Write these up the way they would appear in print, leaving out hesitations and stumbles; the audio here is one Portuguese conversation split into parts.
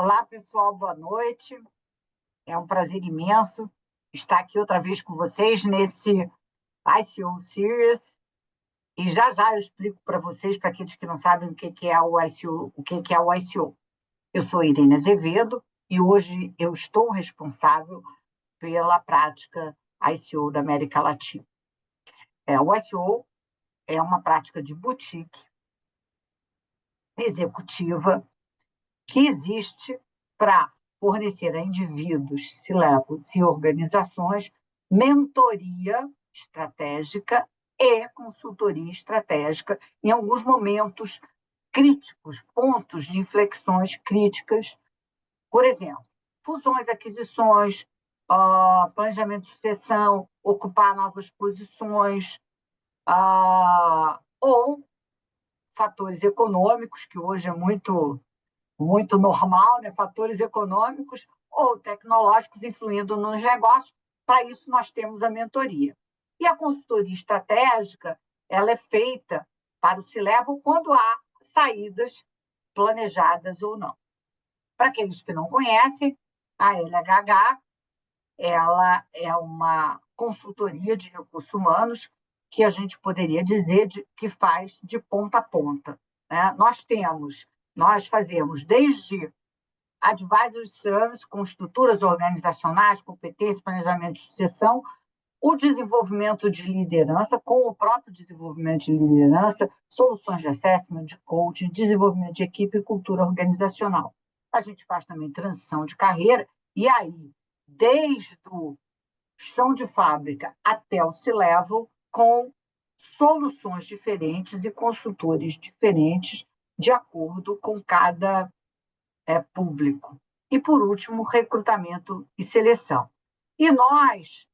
Olá, pessoal, boa noite. É um prazer imenso estar aqui outra vez com vocês nesse ICO Series. E já já eu explico para vocês, para aqueles que não sabem o que é o ICO, o que é o ICO. Eu sou Irene Azevedo e hoje eu estou responsável pela prática ICO da América Latina. O ICO é uma prática de boutique executiva que existe para fornecer a indivíduos, C-levels e organizações mentoria estratégica e consultoria estratégica em alguns momentos críticos, pontos de inflexões críticas. Por exemplo, fusões, aquisições, planejamento de sucessão, ocupar novas posições, ou fatores econômicos, que hoje é muito normal, né? Fatores econômicos ou tecnológicos influindo nos negócios. Para isso, nós temos a mentoria. E a consultoria estratégica, ela é feita para o C-Level quando há saídas planejadas ou não. Para aqueles que não conhecem, a LHH, ela é uma consultoria de recursos humanos que a gente poderia dizer que faz de ponta a ponta, né? Nós fazemos desde advisory service, com estruturas organizacionais, competência, planejamento de sucessão, o desenvolvimento de liderança, com o próprio desenvolvimento de liderança, soluções de assessment, de coaching, desenvolvimento de equipe e cultura organizacional. A gente faz também transição de carreira, e aí, desde o chão de fábrica até o C-Level, com soluções diferentes e consultores diferentes, de acordo com cada público. E, por último, recrutamento e seleção. E nós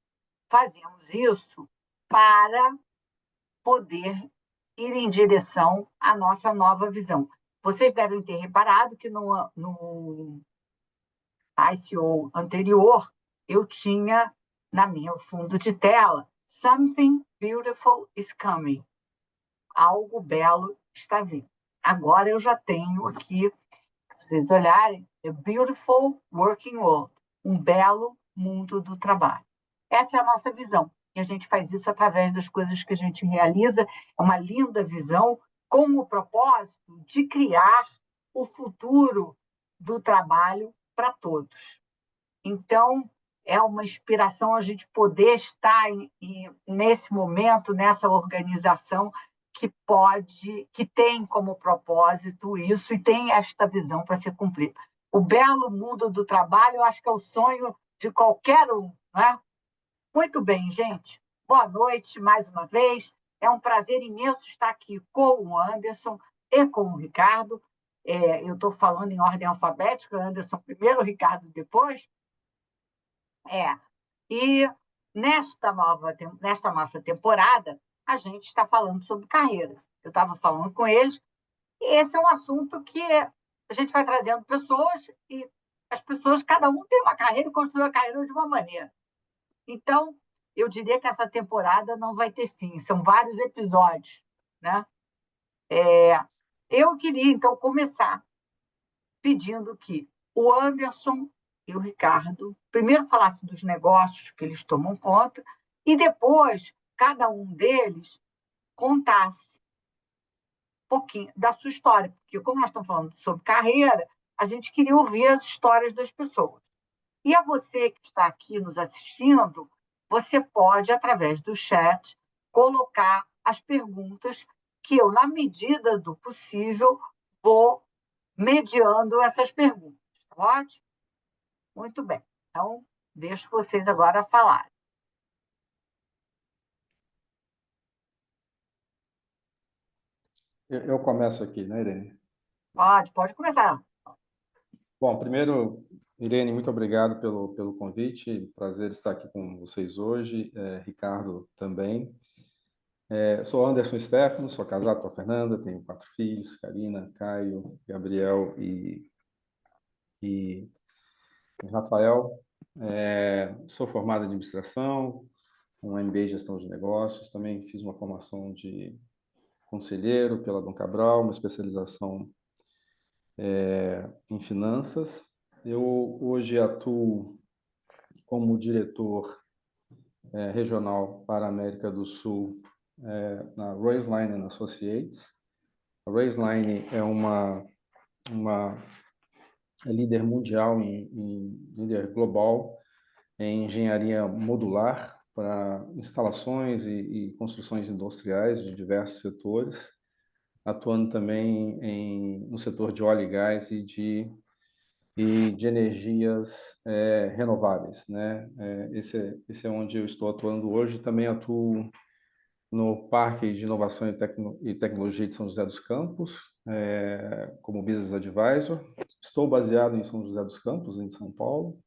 fazemos isso para poder ir em direção à nossa nova visão. Vocês devem ter reparado que no ICO anterior eu tinha na minha fundo de tela Something Beautiful is Coming. Algo belo está vindo. Agora eu já tenho aqui, se vocês olharem, A Beautiful Working World, um belo mundo do trabalho. Essa é a nossa visão. E a gente faz isso através das coisas que a gente realiza. É uma linda visão com o propósito de criar o futuro do trabalho para todos. Então, é uma inspiração a gente poder estar nesse momento, nessa organização que tem como propósito isso e tem esta visão para ser cumprida. O belo mundo do trabalho, eu acho que é o sonho de qualquer um, né? Muito bem, gente. Boa noite mais uma vez. É um prazer imenso estar aqui com o Anderson e com o Ricardo. Eu estou falando em ordem alfabética, Anderson primeiro, Ricardo depois. E nesta nossa temporada, a gente está falando sobre carreira. Eu estava falando com eles, e esse é um assunto que a gente vai trazendo pessoas, e as pessoas, cada um tem uma carreira e construiu a carreira de uma maneira. Então, eu diria que essa temporada não vai ter fim, são vários episódios, né? Eu queria, então, começar pedindo que o Anderson e o Ricardo primeiro falassem dos negócios que eles tomam conta e depois cada um deles contasse um pouquinho da sua história, porque como nós estamos falando sobre carreira, a gente queria ouvir as histórias das pessoas. E a você que está aqui nos assistindo, você pode, através do chat, colocar as perguntas que eu, na medida do possível, vou mediando essas perguntas. Tá ótimo? Muito bem. Então, deixo vocês agora falarem. Eu começo aqui, né, Irene? Pode começar. Bom, primeiro, Irene, muito obrigado pelo convite. Prazer estar aqui com vocês hoje. Ricardo também. Sou Anderson Stefano, sou casado com a Fernanda, tenho 4 filhos, Karina, Caio, Gabriel e Rafael. Sou formado em administração, um MBA em gestão de negócios. Também fiz uma formação de conselheiro pela Dom Cabral, uma especialização em finanças. Eu hoje atuo como diretor regional para a América do Sul na Roseline Associates. A Roseline é uma líder mundial, líder global em engenharia modular para instalações e construções industriais de diversos setores, atuando também no setor de óleo e gás e de energias renováveis, né? Esse é onde eu estou atuando hoje. Também atuo no Parque de Inovação e Tecnologia de São José dos Campos, como Business Advisor. Estou baseado em São José dos Campos, em São Paulo.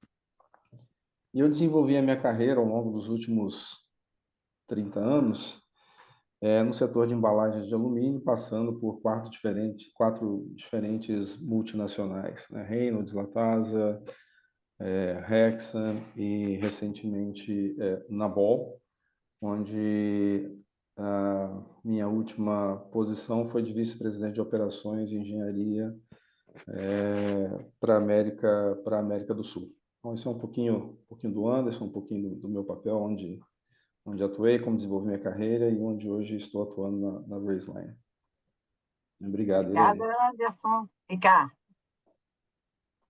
E eu desenvolvi a minha carreira ao longo dos últimos 30 anos no setor de embalagens de alumínio, passando por quatro diferentes multinacionais, né? Reynolds, Latasa, Rexam e, recentemente, Nabol, onde a minha última posição foi de vice-presidente de operações e engenharia para a América do Sul. Então, isso é um pouquinho do Anderson, um pouquinho do meu papel, onde atuei, como desenvolvi minha carreira e onde hoje estou atuando na Roseline. Obrigado, Obrigada, Irene. Anderson. Ricardo.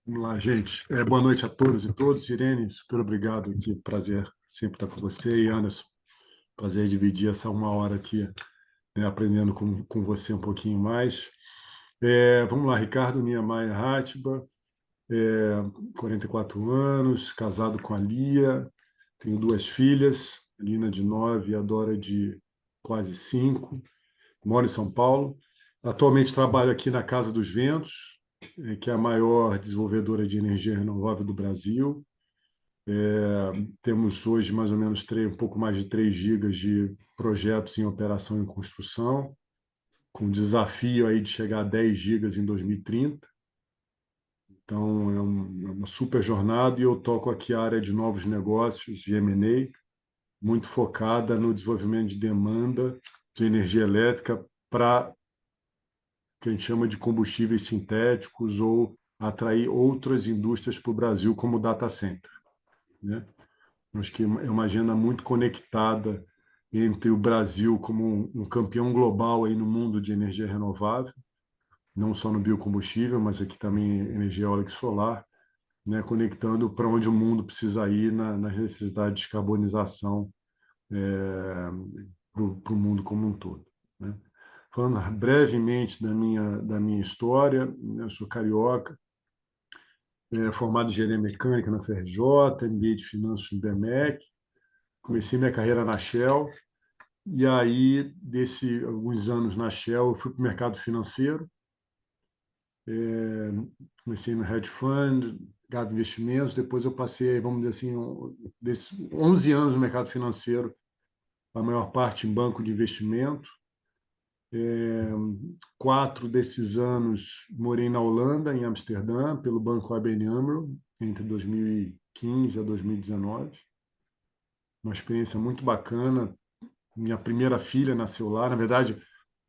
Vamos lá, gente. Boa noite a todas e todos. Irene, super obrigado aqui. Prazer sempre estar com você. E Anderson, prazer dividir essa uma hora aqui, né, aprendendo com você um pouquinho mais. Vamos lá, Ricardo Niemeyer Hatba, 44 anos, casado com a Lia, tenho duas filhas, a Lina de 9 e a Dora de quase 5, moro em São Paulo. Atualmente trabalho aqui na Casa dos Ventos, que é a maior desenvolvedora de energia renovável do Brasil. Temos hoje mais ou menos um pouco mais de 3 gigas de projetos em operação e construção, com o desafio aí de chegar a 10 gigas em 2030. Então, é uma super jornada e eu toco aqui a área de novos negócios, de M&A, muito focada no desenvolvimento de demanda de energia elétrica para o que a gente chama de combustíveis sintéticos ou atrair outras indústrias para o Brasil, como o data center, né? Acho que é uma agenda muito conectada entre o Brasil como um campeão global aí no mundo de energia renovável, não só no biocombustível, mas aqui também energia eólica e solar, né, conectando para onde o mundo precisa ir na necessidade de descarbonização para o mundo como um todo, né? Falando brevemente da minha história, né, eu sou carioca, formado em engenharia mecânica na FRJ, MBA de finanças no BMEC, comecei minha carreira na Shell, e aí, alguns anos na Shell, eu fui para o mercado financeiro, comecei no hedge fund, Gado Investimentos, depois eu passei, vamos dizer assim, desses 11 anos no mercado financeiro, a maior parte em banco de investimento. 4 desses anos morei na Holanda, em Amsterdã, pelo banco ABN AMRO, entre 2015 a 2019. Uma experiência muito bacana. Minha primeira filha nasceu lá. Na verdade,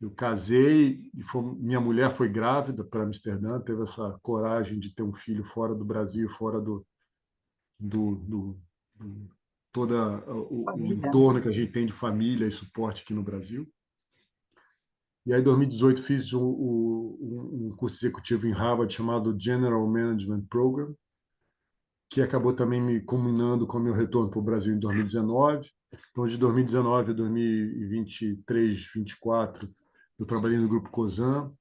eu casei e minha mulher foi grávida para Amsterdã, teve essa coragem de ter um filho fora do Brasil, fora do todo o Família. entorno que a gente tem de família e suporte aqui no Brasil. E aí, em 2018, fiz um curso executivo em Harvard chamado General Management Program, que acabou também me culminando com o meu retorno para o Brasil em 2019. Então, de 2019 a 2023, 2024, eu trabalhei no Grupo Cosan,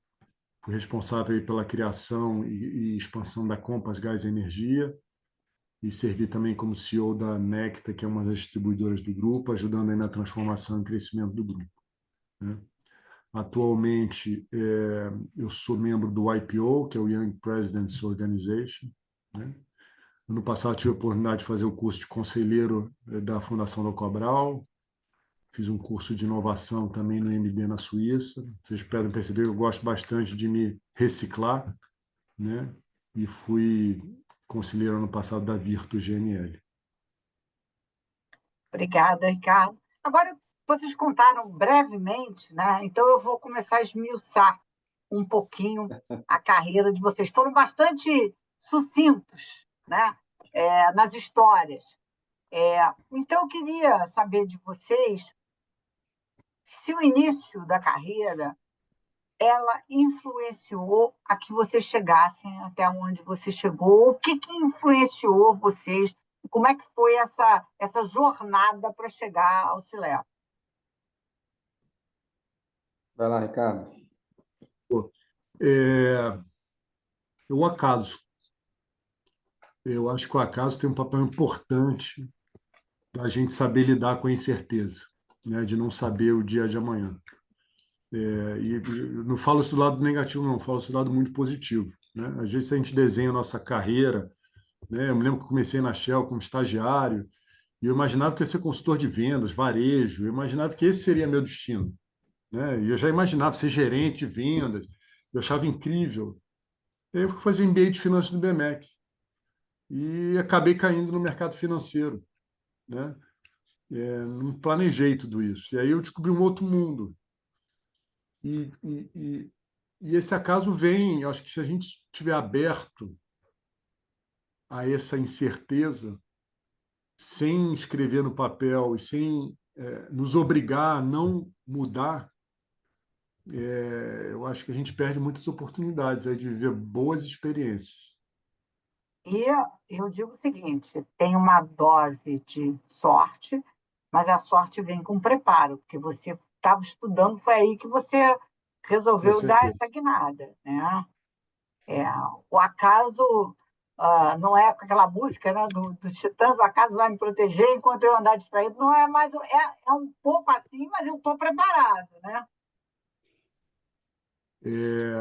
fui responsável pela criação e expansão da Compass Gás e Energia, e servi também como CEO da Necta, que é uma das distribuidoras do grupo, ajudando aí na transformação e crescimento do grupo, né? Atualmente, eu sou membro do YPO, que é o Young Presidents Organization, né? Ano passado, tive a oportunidade de fazer o curso de conselheiro da Fundação do Cobral, fiz um curso de inovação também no MD na Suíça. Vocês podem perceber que eu gosto bastante de me reciclar, né? E fui conselheiro ano passado da Virtus GNL. Obrigada, Ricardo. Agora, vocês contaram brevemente, né? Então eu vou começar a esmiuçar um pouquinho a carreira de vocês. Foram bastante sucintos, né? Nas histórias. Então, eu queria saber de vocês se o início da carreira ela influenciou a que vocês chegassem até onde você chegou, o que influenciou vocês, como é que foi essa jornada para chegar ao Cilepo? Vai lá, Ricardo. É, o acaso. Eu acho que o acaso tem um papel importante para a gente saber lidar com a incerteza, né, de não saber o dia de amanhã. E não falo isso do lado negativo, não, falo isso do lado muito positivo. Né? Às vezes a gente desenha a nossa carreira, né? Eu me lembro que eu comecei na Shell como estagiário, e eu imaginava que eu ia ser consultor de vendas, varejo, eu imaginava que esse seria meu destino. Né? E eu já imaginava ser gerente de vendas, eu achava incrível. E aí eu fui fazer MBA de finanças no BMEC e acabei caindo no mercado financeiro. Né? Não planejei tudo isso. E aí eu descobri um outro mundo. E, e, e, e esse acaso vem, eu acho que se a gente estiver aberto a essa incerteza, sem escrever no papel e sem nos obrigar a não mudar, eu acho que a gente perde muitas oportunidades aí de viver boas experiências. E eu digo o seguinte: tem uma dose de sorte, mas a sorte vem com preparo, porque você estava estudando, foi aí que você Com resolveu dar certeza. essa guinada, né? É, o acaso não é com aquela música, né, do Titãs, o acaso vai me proteger enquanto eu andar distraído. Não é mais, é um pouco assim, mas eu estou preparado, né? É,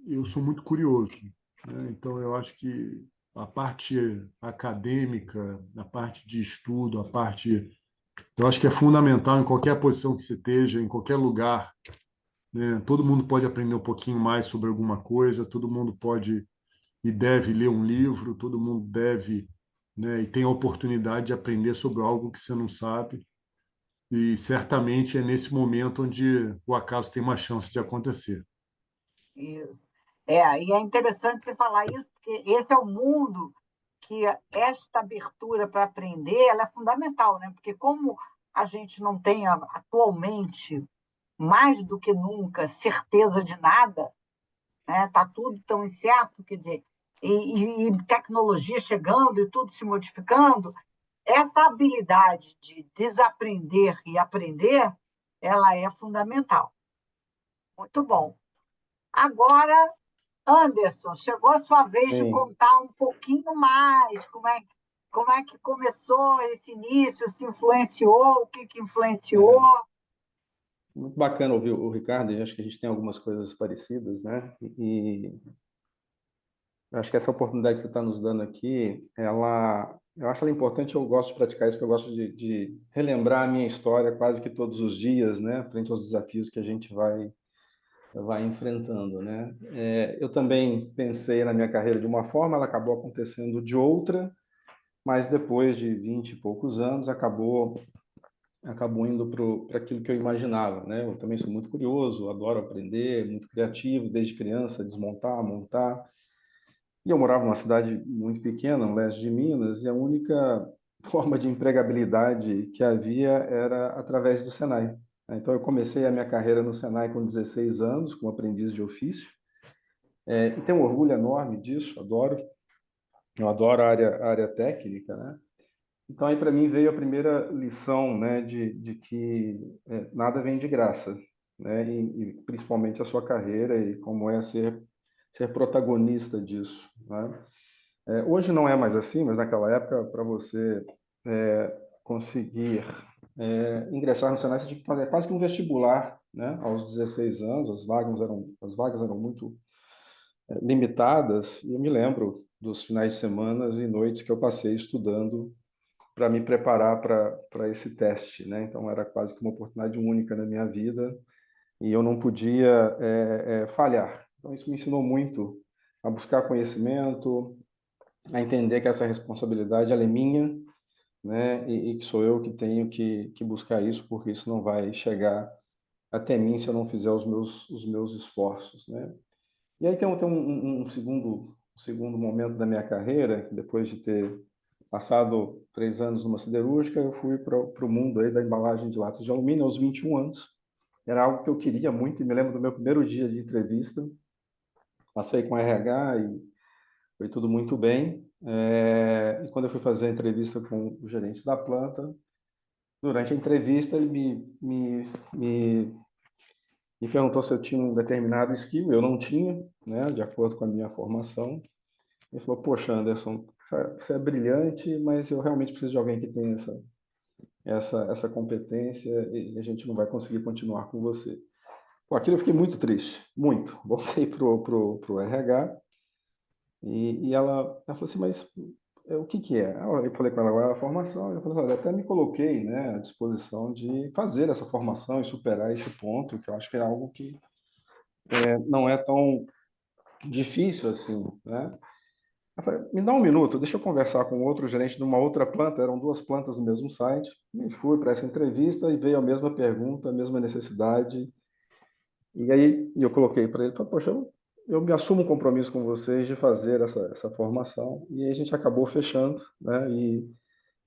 eu sou muito curioso, né? Então eu acho que a parte acadêmica, a parte de estudo, eu acho que é fundamental em qualquer posição que você esteja, em qualquer lugar, né? Todo mundo pode aprender um pouquinho mais sobre alguma coisa, todo mundo pode e deve ler um livro, todo mundo deve, né, e tem a oportunidade de aprender sobre algo que você não sabe. E certamente é nesse momento onde o acaso tem uma chance de acontecer. Isso. E é interessante você falar isso, porque esse é o mundo que esta abertura para aprender ela é fundamental, né? Porque como a gente não tem atualmente, mais do que nunca, certeza de nada, né? Tá tudo tão incerto, quer dizer, e tecnologia chegando e tudo se modificando, essa habilidade de desaprender e aprender, ela é fundamental. Muito bom. Agora, Anderson, chegou a sua vez de Sim, contar um pouquinho mais como é que começou esse início, se influenciou, o que influenciou. é muito bacana ouvir o Ricardo, e acho que a gente tem algumas coisas parecidas, né? E eu acho que essa oportunidade que você está nos dando aqui, eu acho ela importante, eu gosto de praticar isso, porque eu gosto de relembrar a minha história quase que todos os dias, né? Frente aos desafios que a gente vai enfrentando, né? Eu também pensei na minha carreira de uma forma, ela acabou acontecendo de outra, mas depois de 20 e poucos anos acabou indo para aquilo que eu imaginava, né? Eu também sou muito curioso, adoro aprender, muito criativo, desde criança, desmontar, montar. E eu morava numa cidade muito pequena, no leste de Minas, e a única forma de empregabilidade que havia era através do Senai, né? Então, eu comecei a minha carreira no Senai com 16 anos, como aprendiz de ofício, e tenho um orgulho enorme disso, adoro. Eu adoro a área técnica, né? Então, aí para mim veio a primeira lição, né, de que nada vem de graça, né? E principalmente a sua carreira e como é ser protagonista disso, né? Hoje não é mais assim, mas naquela época, para você conseguir ingressar no Senai, você tinha que fazer quase que um vestibular, né? Aos 16 anos, as vagas eram muito limitadas, e eu me lembro dos finais de semana e noites que eu passei estudando para me preparar para esse teste, né? Então era quase que uma oportunidade única na minha vida e eu não podia falhar. Então isso me ensinou muito a buscar conhecimento, a entender que essa responsabilidade ela é minha, né? E que sou eu que tenho que buscar isso, porque isso não vai chegar até mim se eu não fizer os meus esforços, né? E aí tem um segundo segundo momento da minha carreira, depois de ter passado 3 anos numa siderúrgica, eu fui para o mundo aí da embalagem de latas de alumínio aos 21 anos. Era algo que eu queria muito e me lembro do meu primeiro dia de entrevista. Passei com RH e foi tudo muito bem. E quando eu fui fazer a entrevista com o gerente da planta, durante a entrevista ele me perguntou se eu tinha um determinado skill. Eu não tinha, né, de acordo com a minha formação. Ele falou: poxa, Anderson, você é brilhante, mas eu realmente preciso de alguém que tenha essa competência e a gente não vai conseguir continuar com você. Pô, aquilo eu fiquei muito triste, muito. Voltei pro RH e ela falou assim: mas o que que é? Eu falei com ela agora a formação. Ela falou: olha, até me coloquei, né, à disposição de fazer essa formação e superar esse ponto, que eu acho que é algo que não é tão difícil assim, né? Eu falei: me dá um minuto, deixa eu conversar com outro gerente de uma outra planta. Eram 2 plantas no mesmo site. E fui para essa entrevista e veio a mesma pergunta, a mesma necessidade. E aí eu coloquei para ele: falei, poxa, eu me assumo um compromisso com vocês de fazer essa formação. E aí a gente acabou fechando, né? E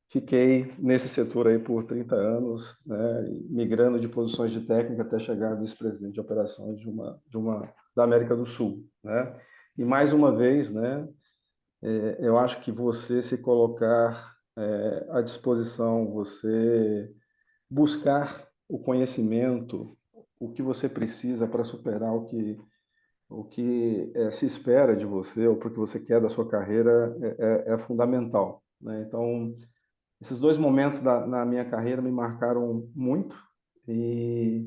fiquei nesse setor aí por 30 anos, né? Migrando de posições de técnica até chegar a vice-presidente de operações da América do Sul, né? E mais uma vez, né? Eu acho que você se colocar à disposição, você buscar o conhecimento, o que você precisa para superar o que se espera de você, ou para o que você quer da sua carreira, é fundamental, né? Então, esses 2 momentos na minha carreira me marcaram muito e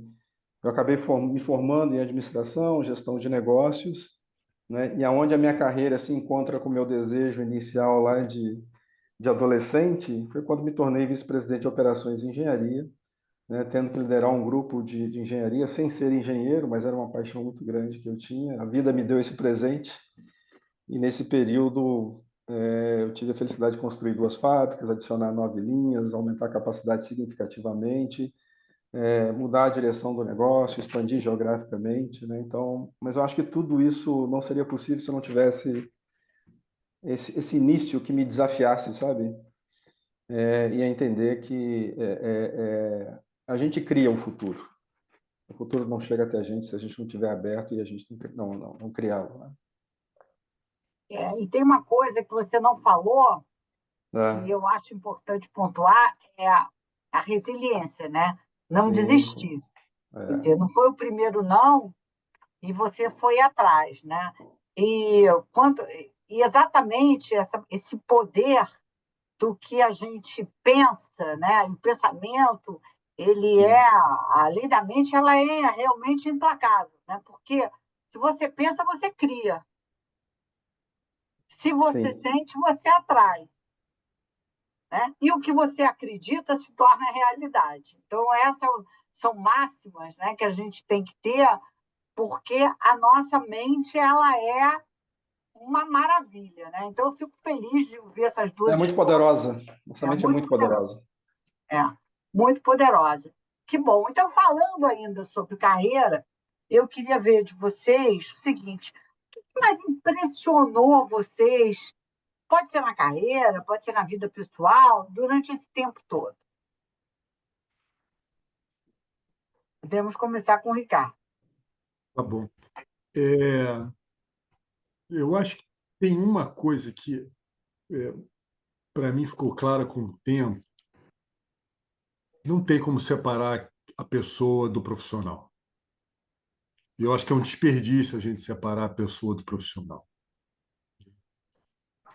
eu acabei me formando em administração, gestão de negócios, né? E aonde a minha carreira se encontra com o meu desejo inicial lá de adolescente, foi quando me tornei vice-presidente de operações em engenharia, né? Tendo que liderar um grupo de engenharia, sem ser engenheiro, mas era uma paixão muito grande que eu tinha. A vida me deu esse presente e nesse período eu tive a felicidade de construir 2 fábricas, adicionar 9 linhas, aumentar a capacidade significativamente, mudar a direção do negócio, expandir geograficamente, né? Então, mas eu acho que tudo isso não seria possível se eu não tivesse esse início que me desafiasse, sabe? E a entender que a gente cria o futuro. O futuro não chega até a gente se a gente não estiver aberto e a gente não criá-lo, né? E tem uma coisa que você não falou, que É, eu acho importante pontuar, é a resiliência, né? Não sim, desistir. Quer é, dizer, não foi o primeiro não e você foi atrás, né? E, quanto, e exatamente esse poder do que a gente pensa, né? O pensamento, sim, a lei da mente, ela é realmente implacável, né? Porque se você pensa, você cria. Se você sim. sente, você atrai. Né? E o que você acredita se torna realidade. Então, essas são máximas, né, que a gente tem que ter, porque a nossa mente ela é uma maravilha. Né? Então, eu fico feliz de ouvir essas É 2 muito histórias. poderosa. Nossa É mente é muito muito poderosa. poderosa. É, muito poderosa. Que bom. Então, falando ainda sobre carreira, eu queria ver de vocês o seguinte: o que mais impressionou vocês? Pode ser na carreira, pode ser na vida pessoal, durante esse tempo todo. Podemos começar com o Ricardo. Tá bom. É, eu acho que tem uma coisa que, para mim, ficou clara com o tempo. Não tem como separar a pessoa do profissional. E eu acho que é um desperdício a gente separar a pessoa do profissional.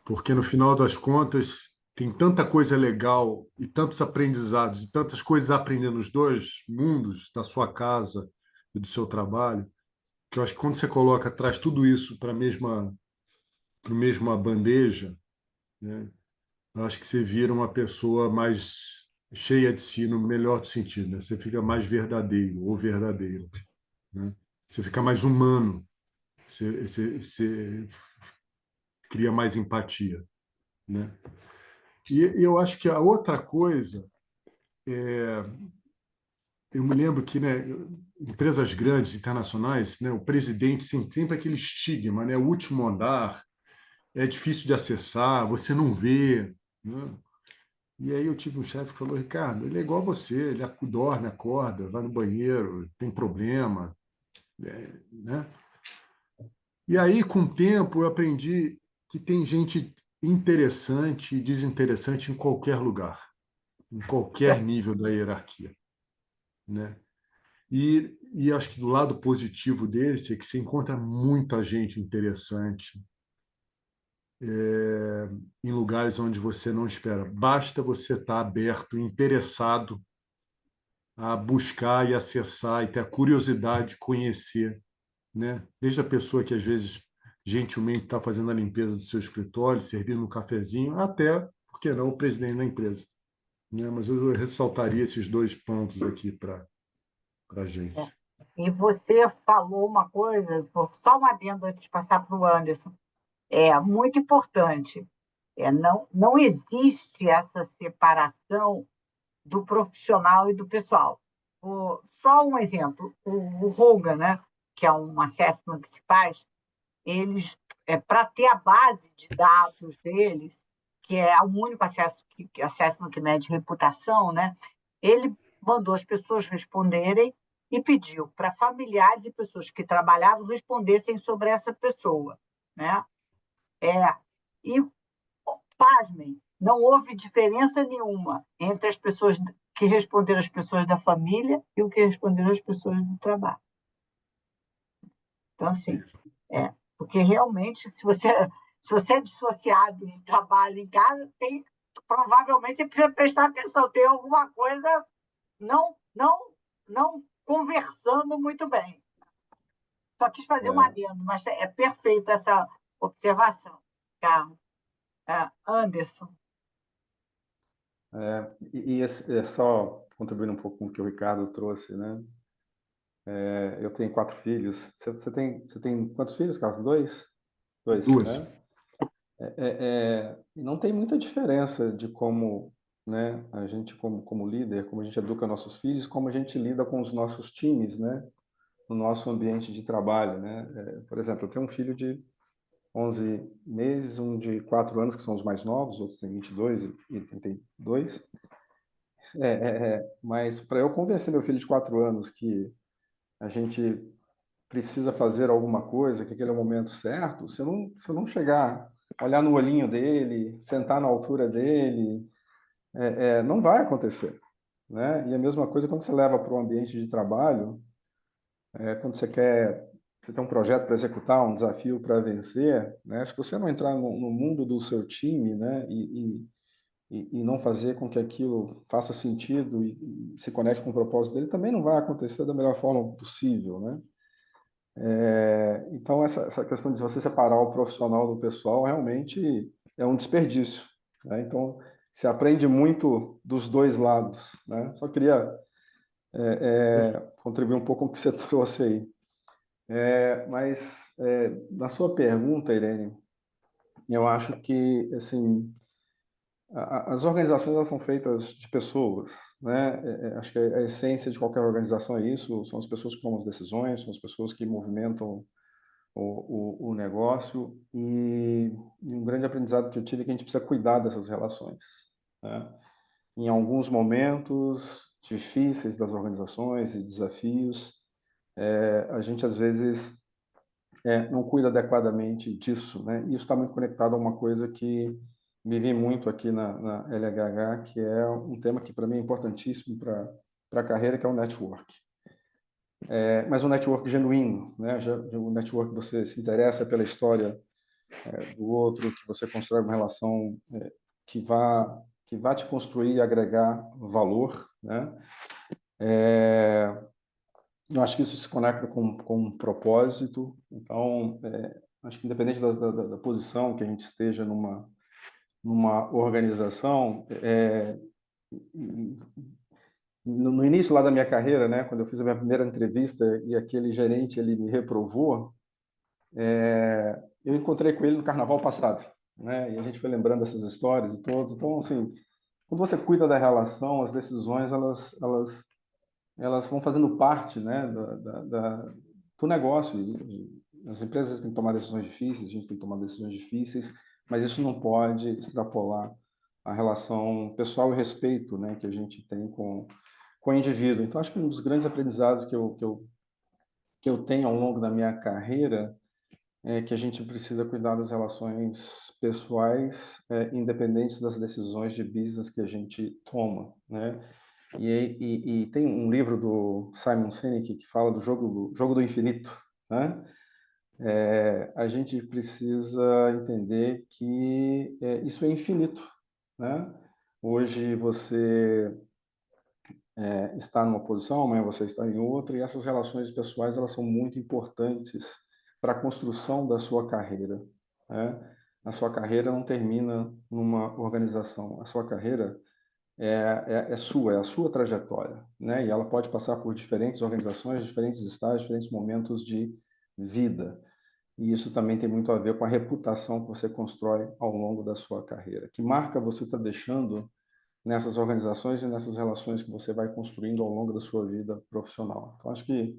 Porque, no final das contas, tem tanta coisa legal e tantos aprendizados e tantas coisas a aprender nos 2 mundos, da sua casa e do seu trabalho, que eu acho que quando você coloca, traz tudo isso para a mesma bandeja, né? Eu acho que você vira uma pessoa mais cheia de si, no melhor do sentido, né? Você fica mais verdadeiro ou verdadeira, né? Você fica mais humano, você cria mais empatia, né? E eu acho que a outra coisa, eu me lembro que, né, empresas grandes, internacionais, né, o presidente tem sempre aquele estigma, né, o último andar, é difícil de acessar, você não vê, né? E aí eu tive um chefe que falou, Ricardo, ele é igual a você, ele dorme, acorda, vai no banheiro, tem problema, né? E aí, com o tempo, eu aprendi que tem gente interessante e desinteressante em qualquer lugar, em qualquer nível da hierarquia, né? E acho que do lado positivo desse é que você encontra muita gente interessante em lugares onde você não espera. Basta você estar aberto, interessado a buscar e acessar e ter a curiosidade de conhecer, né? Desde a pessoa que às vezes gentilmente está fazendo a limpeza do seu escritório, servindo um cafezinho, até, por que não, o presidente da empresa, né? Mas eu ressaltaria esses dois pontos aqui para a É. gente. E você falou uma coisa, só um adendo antes de passar para o Anderson, é muito importante. Não existe essa separação do profissional e do pessoal. Só um exemplo, o Hogan, né, que é um assessment que se faz, eles, para ter a base de dados deles, que é o único assessment que mede reputação, né, ele mandou as pessoas responderem e pediu para familiares e pessoas que trabalhavam respondessem sobre essa pessoa, né? E, pasmem, não houve diferença nenhuma entre as pessoas que responderam as pessoas da família e o que responderam as pessoas do trabalho. Então, assim, porque realmente, se você é dissociado no trabalho em casa, provavelmente você precisa prestar atenção, tem alguma coisa não, não, não conversando muito bem. Só quis fazer um É, adendo, mas é perfeita essa observação, Carlos. Anderson. só contribuindo um pouco com o que o Ricardo trouxe, né? Eu tenho 4 filhos. Você tem quantos filhos, Carlos? Dois? Dois, Duas. né? Não tem muita diferença de como, né, a gente como líder, como a gente educa nossos filhos, como a gente lida com os nossos times, né, no nosso ambiente de trabalho, né? Por exemplo, eu tenho um filho de 11 meses, um de 4 anos, que são os mais novos, outros têm 22 e 32. Mas para eu convencer meu filho de 4 anos que a gente precisa fazer alguma coisa, que aquele é o momento certo, se eu não chegar, olhar no olhinho dele, sentar na altura dele, não vai acontecer, né? E a mesma coisa quando você leva para o ambiente de trabalho, quando você tem um projeto para executar, um desafio para vencer, né? Se você não entrar no mundo do seu time, né? E não fazer com que aquilo faça sentido e se conecte com o propósito dele, também não vai acontecer da melhor forma possível, né? Então, essa questão de você separar o profissional do pessoal realmente é um desperdício, né? Então, se aprende muito dos dois lados, né? Só queria contribuir um pouco com o que você trouxe aí. Mas, na sua pergunta, Irene, eu acho que, assim, as organizações elas são feitas de pessoas, né? Acho que a essência de qualquer organização é isso, são as pessoas que tomam as decisões, são as pessoas que movimentam o negócio e um grande aprendizado que eu tive é que a gente precisa cuidar dessas relações, né? Em alguns momentos difíceis das organizações e desafios, a gente às vezes não cuida adequadamente disso, né? E isso está muito conectado a uma coisa que vivi muito aqui na LHH, que é um tema que para mim é importantíssimo para a carreira, que é o network. Mas um network genuíno, né? O network que você se interessa pela história do outro, que você constrói uma relação que vá te construir e agregar valor, né? Eu acho que isso se conecta com um propósito. Então, acho que independente da posição que a gente esteja numa organização, no início lá da minha carreira, né, quando eu fiz a minha primeira entrevista e aquele gerente ele me reprovou, eu encontrei com ele no carnaval passado, né, e a gente foi lembrando dessas histórias e todos. Então, assim, quando você cuida da relação, as decisões elas vão fazendo parte, né, do negócio as empresas têm que tomar decisões difíceis, a gente tem que tomar decisões difíceis, mas isso não pode extrapolar a relação pessoal e respeito, né, que a gente tem com o indivíduo. Então, acho que um dos grandes aprendizados que eu tenho ao longo da minha carreira é que a gente precisa cuidar das relações pessoais, independentes das decisões de business que a gente toma, né? E tem um livro do Simon Sinek que fala do jogo do infinito, né? A gente precisa entender que isso é infinito, né? Hoje você está numa posição, amanhã você está em outra, e essas relações pessoais elas são muito importantes para a construção da sua carreira, né? A sua carreira não termina numa organização, a sua carreira é sua, é a sua trajetória, né? E ela pode passar por diferentes organizações, diferentes estágios, diferentes momentos de vida. E isso também tem muito a ver com a reputação que você constrói ao longo da sua carreira. Que marca você está deixando nessas organizações e nessas relações que você vai construindo ao longo da sua vida profissional. Então, acho que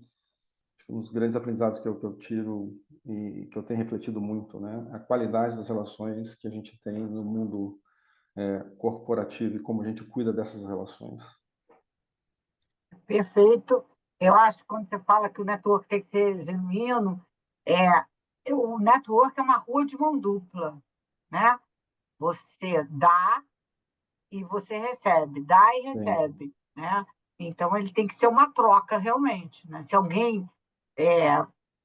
um dos grandes aprendizados que eu tiro e que eu tenho refletido muito, né? A qualidade das relações que a gente tem no mundo corporativo e como a gente cuida dessas relações. Perfeito. Eu acho que quando você fala que o network tem que ser genuíno, o network é uma rua de mão dupla, né? Você dá e você recebe, dá e Sim, recebe, né? Então ele tem que ser uma troca realmente, né? Se alguém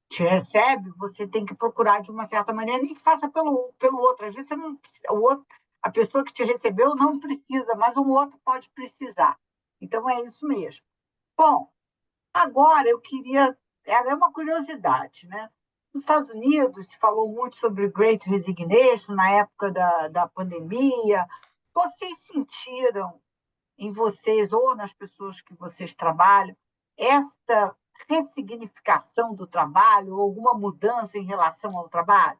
te recebe, você tem que procurar de uma certa maneira, nem que faça pelo outro. Às vezes você não, o outro, a pessoa que te recebeu não precisa, mas o outro pode precisar. Então é isso mesmo. Bom, agora eu queria, é uma curiosidade, né? Nos Estados Unidos se falou muito sobre Great Resignation na época da pandemia. Vocês sentiram em vocês ou nas pessoas que vocês trabalham esta ressignificação do trabalho ou alguma mudança em relação ao trabalho?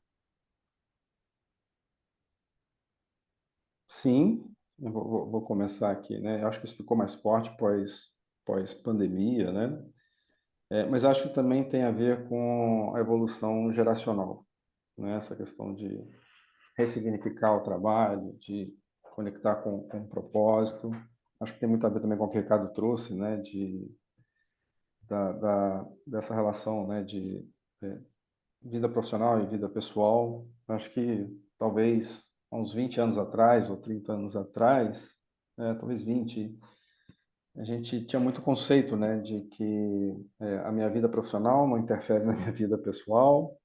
sim, eu vou começar aqui, né? Eu acho que isso ficou mais forte pós pandemia, né? Mas acho que também tem a ver com a evolução geracional, né? Essa questão de ressignificar o trabalho, de conectar com um propósito. Acho que tem muito a ver também com o que o Ricardo trouxe, né? Dessa relação, né? De vida profissional e vida pessoal. Acho que talvez há uns 20 anos atrás ou 30 anos atrás, talvez 20, a gente tinha muito conceito, né, de que a minha vida profissional não interfere na minha vida pessoal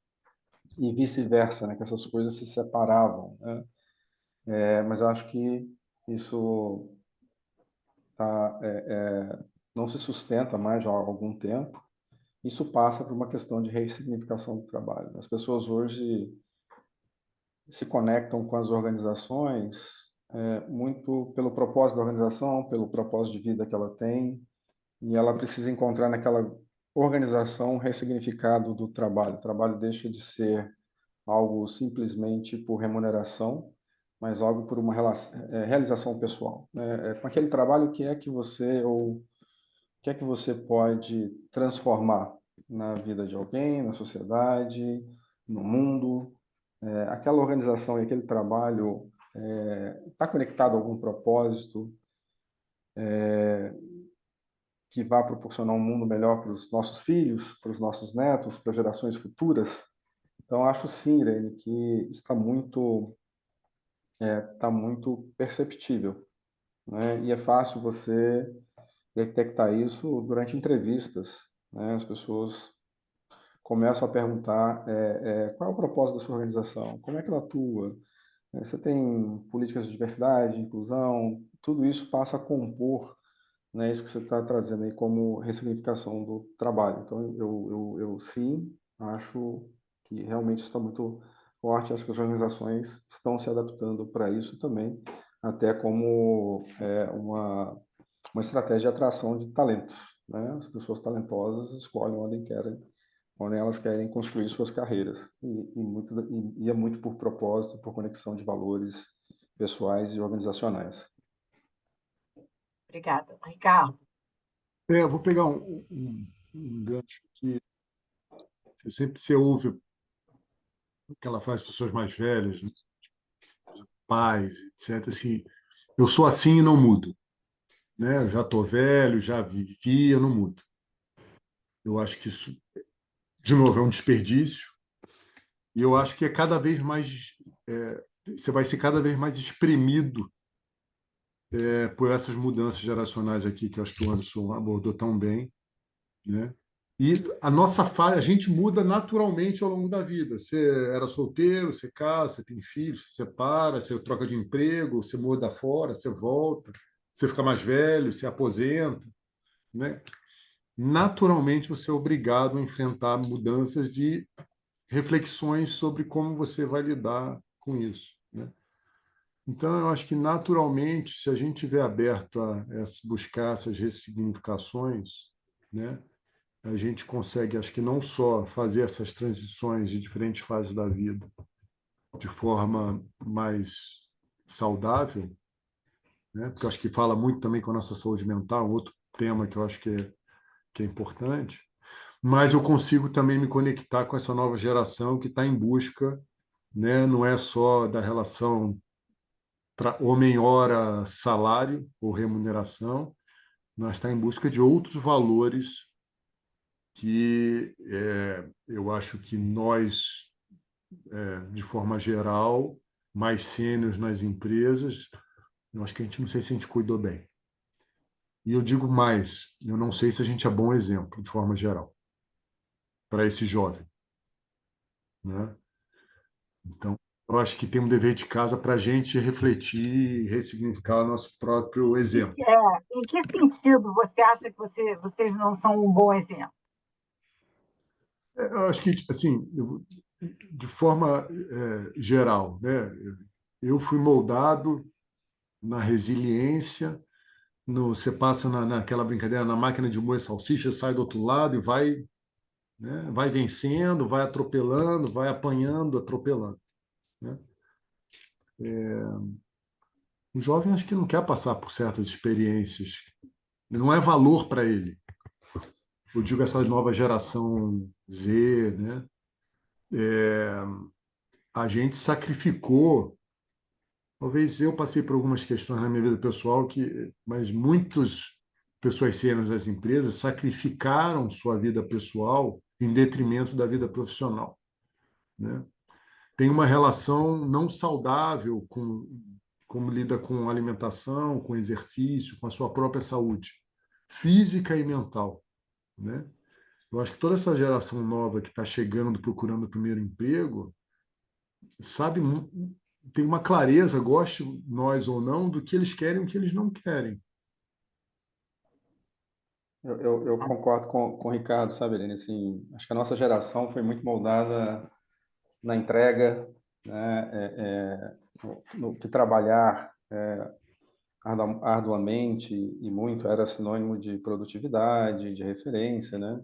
e vice-versa, né, que essas coisas se separavam, né? Mas eu acho que isso não se sustenta mais já há algum tempo. Isso passa por uma questão de ressignificação do trabalho. As pessoas hoje se conectam com as organizações muito pelo propósito da organização, pelo propósito de vida que ela tem, e ela precisa encontrar naquela organização um ressignificado do trabalho. O trabalho deixa de ser algo simplesmente por remuneração, mas algo por uma realização pessoal, né? Com aquele trabalho, o que é que você ou o que é que você pode transformar na vida de alguém, na sociedade, no mundo? Aquela organização e aquele trabalho está conectado a algum propósito que vá proporcionar um mundo melhor para os nossos filhos, para os nossos netos, para gerações futuras? Então, acho sim, Irene, que está muito perceptível, né? E é fácil você detectar isso durante entrevistas, né? As pessoas começam a perguntar qual é o propósito da sua organização, como é que ela atua, você tem políticas de diversidade, inclusão, tudo isso passa a compor, né, isso que você está trazendo aí como ressignificação do trabalho. Então, eu sim acho que realmente está muito forte, acho que as organizações estão se adaptando para isso também, até como uma estratégia de atração de talentos, né? As pessoas talentosas escolhem onde elas querem construir suas carreiras. E é muito por propósito, por conexão de valores pessoais e organizacionais. Obrigada. Ricardo. Eu vou pegar um gancho aqui. Sempre você ouve aquela frase de pessoas mais velhas, né, pais, etc. Assim, eu sou assim e não mudo, né? Eu já estou velho, já vivi, eu não mudo. Eu acho que isso, de novo, é um desperdício. E eu acho que é cada vez mais, você vai ser cada vez mais espremido por essas mudanças geracionais aqui que eu acho que o Anderson abordou tão bem, né? E a nossa fase, a gente muda naturalmente ao longo da vida. Você era solteiro, você casa, você tem filhos, você separa, você troca de emprego, você muda fora, você volta, você fica mais velho, você aposenta, né? Naturalmente você é obrigado a enfrentar mudanças e reflexões sobre como você vai lidar com isso, né? Então, eu acho que naturalmente, se a gente estiver aberto a buscar essas ressignificações, né, a gente consegue, acho que não só fazer essas transições de diferentes fases da vida de forma mais saudável, né, porque eu acho que fala muito também com a nossa saúde mental, outro tema que eu acho que é importante, mas eu consigo também me conectar com essa nova geração que está em busca, né, não é só da relação homem-hora salário ou remuneração, nós está em busca de outros valores que eu acho que nós, de forma geral, mais sênios nas empresas, eu acho que a gente não sei se a gente cuidou bem. E eu digo mais, eu não sei se a gente é bom exemplo, de forma geral, para esse jovem, né? Então, eu acho que tem um dever de casa para a gente refletir e ressignificar o nosso próprio exemplo. Em que sentido você acha que vocês não são um bom exemplo? Eu acho que, assim, de forma geral, né? Eu fui moldado na resiliência, você passa naquela brincadeira, na máquina de moer salsicha, sai do outro lado e vai, né? Vai vencendo, vai atropelando, vai apanhando, atropelando, né? O jovem acho que não quer passar por certas experiências, não é valor para ele. Eu digo essa nova geração Z, né? A gente sacrificou. Talvez eu passei por algumas questões na minha vida pessoal mas muitas pessoas sêniores das empresas sacrificaram sua vida pessoal em detrimento da vida profissional, né? Tem uma relação não saudável com como lida com alimentação, com exercício, com a sua própria saúde física e mental, né? Eu acho que toda essa geração nova que está chegando, procurando o primeiro emprego, sabe, tem uma clareza, goste nós ou não, do que eles querem e o que eles não querem. Eu concordo com o Ricardo, sabe, Helene? Assim, acho que a nossa geração foi muito moldada na entrega, né? No que trabalhar arduamente e muito era sinônimo de produtividade, de referência, né?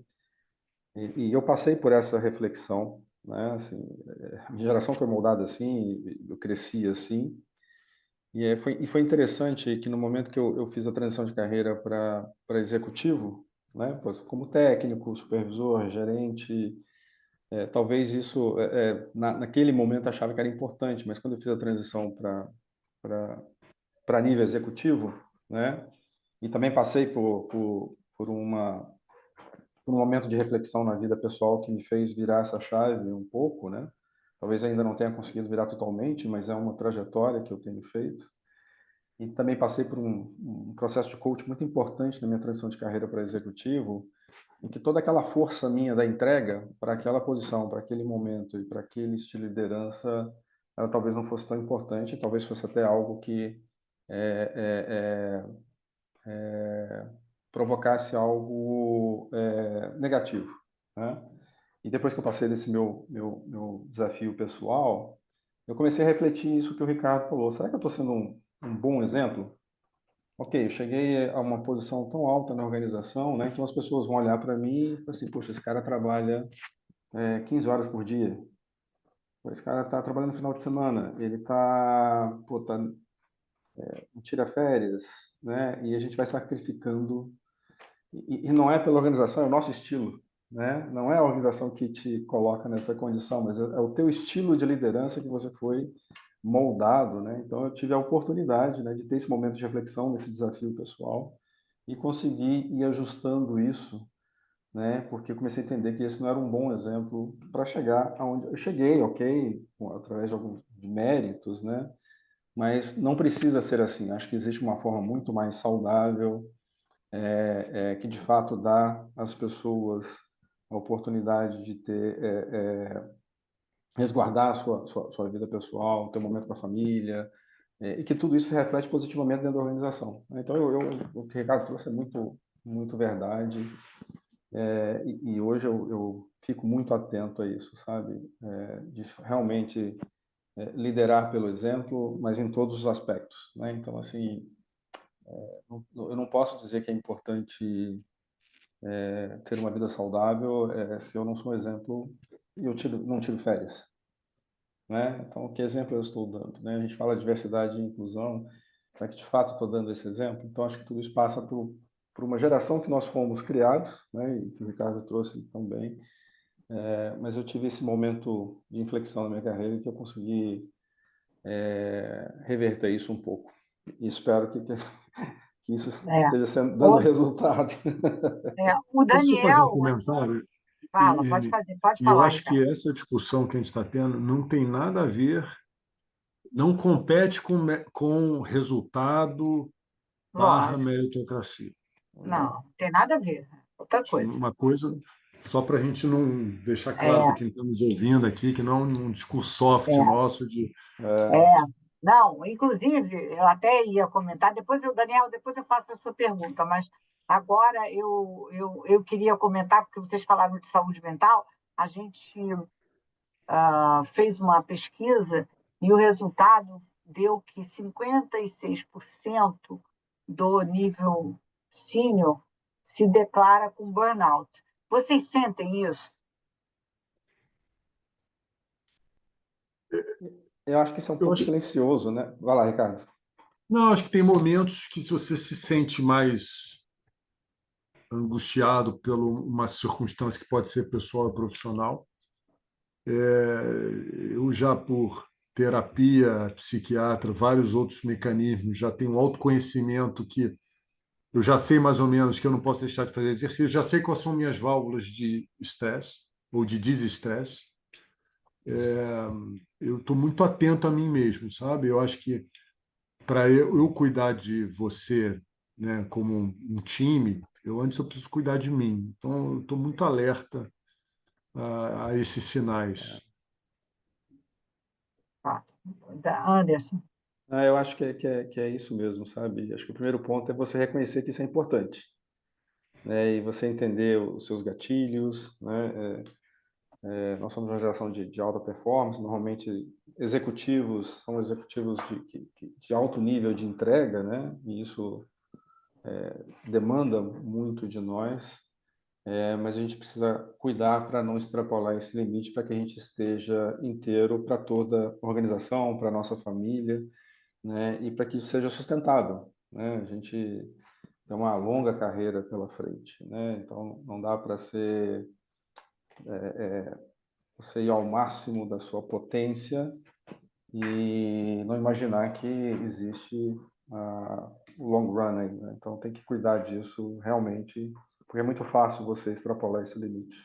E eu passei por essa reflexão, né? Assim, minha geração foi moldada assim, eu cresci assim, e foi interessante que no momento que eu fiz a transição de carreira para executivo, né? Pois, como técnico, supervisor, gerente, talvez isso, naquele momento achava que era importante, mas quando eu fiz a transição para nível executivo, né? E também passei por um momento de reflexão na vida pessoal que me fez virar essa chave um pouco, né? Talvez ainda não tenha conseguido virar totalmente, mas é uma trajetória que eu tenho feito. E também passei por um processo de coach muito importante na minha transição de carreira para executivo, em que toda aquela força minha da entrega para aquela posição, para aquele momento e para aquele estilo de liderança, ela talvez não fosse tão importante, talvez fosse até algo que é, é, provocasse algo negativo, né? E depois que eu passei desse meu desafio pessoal, eu comecei a refletir isso que o Ricardo falou. Será que eu estou sendo um bom exemplo? Ok, eu cheguei a uma posição tão alta na organização, né? Então as pessoas vão olhar para mim e falar assim, poxa, esse cara trabalha 15 horas por dia. Pô, esse cara está trabalhando no final de semana. Ele não tira férias, né? E a gente vai sacrificando. E não é pela organização, é o nosso estilo, né? Não é a organização que te coloca nessa condição, mas é o teu estilo de liderança que você foi moldado, né? Então eu tive a oportunidade, né, de ter esse momento de reflexão nesse desafio pessoal e conseguir ir ajustando isso, né? Porque eu comecei a entender que esse não era um bom exemplo para chegar aonde eu cheguei, ok, através de alguns méritos, né? Mas não precisa ser assim. Acho que existe uma forma muito mais saudável, que de fato dá às pessoas a oportunidade de ter, resguardar a sua vida pessoal, ter um momento com a família, e que tudo isso se reflete positivamente dentro da organização. Então, o que o Ricardo trouxe é muito verdade, e hoje eu fico muito atento a isso, sabe? De realmente liderar pelo exemplo, mas em todos os aspectos, né? Então, assim, eu não posso dizer que é importante ter uma vida saudável se eu não sou um exemplo e eu não tiro férias, né? Então, que exemplo eu estou dando, né? A gente fala de diversidade e inclusão, será que de fato estou dando esse exemplo? Então, acho que tudo isso passa por uma geração que nós fomos criados, né? E que o Ricardo trouxe também, mas eu tive esse momento de inflexão na minha carreira que eu consegui reverter isso um pouco. E espero que isso É. esteja dando resultado. O Posso só fazer um Daniel, comentário? fala, pode E, fazer, pode e eu falar, acho que Ricardo. essa discussão que a gente está tendo não tem nada a ver, não compete com resultado barra Lógico, meritocracia. não tem nada a ver. Outra coisa. Uma coisa, só para a gente não deixar claro para É, quem está nos ouvindo aqui, que não é um discurso soft é, nosso de é. Não, inclusive, eu até ia comentar, Daniel, depois eu faço a sua pergunta, mas agora eu queria comentar, porque vocês falaram de saúde mental, a gente fez uma pesquisa e o resultado deu que 56% do nível sênior se declara com burnout. Vocês sentem isso? Eu acho que isso é um eu pouco acho, silencioso, né? Vai lá, Ricardo. não, acho que tem momentos que se você se sente mais angustiado por uma circunstância que pode ser pessoal ou profissional. Eu já por terapia, psiquiatra, vários outros mecanismos, já tenho um autoconhecimento que eu já sei mais ou menos que eu não posso deixar de fazer exercício, já sei quais são minhas válvulas de estresse ou de desestresse. Eu estou muito atento a mim mesmo, sabe? Eu acho que para eu cuidar de você, né, como um time, antes eu preciso cuidar de mim. Então, eu estou muito alerta a esses sinais. Anderson. Eu acho que é isso mesmo, sabe? Acho que o primeiro ponto é você reconhecer que isso é importante, né? E você entender os seus gatilhos, né? Nós somos uma geração de alta performance, normalmente executivos são executivos de alto nível de entrega, né? E isso demanda muito de nós, mas a gente precisa cuidar para não extrapolar esse limite, para que a gente esteja inteiro para toda a organização, para a nossa família, né? E para que isso seja sustentável, né? A gente tem uma longa carreira pela frente, né? Então não dá para ser você ir ao máximo da sua potência e não imaginar que existe o long run aí, né? Então tem que cuidar disso realmente, porque é muito fácil você extrapolar esse limite.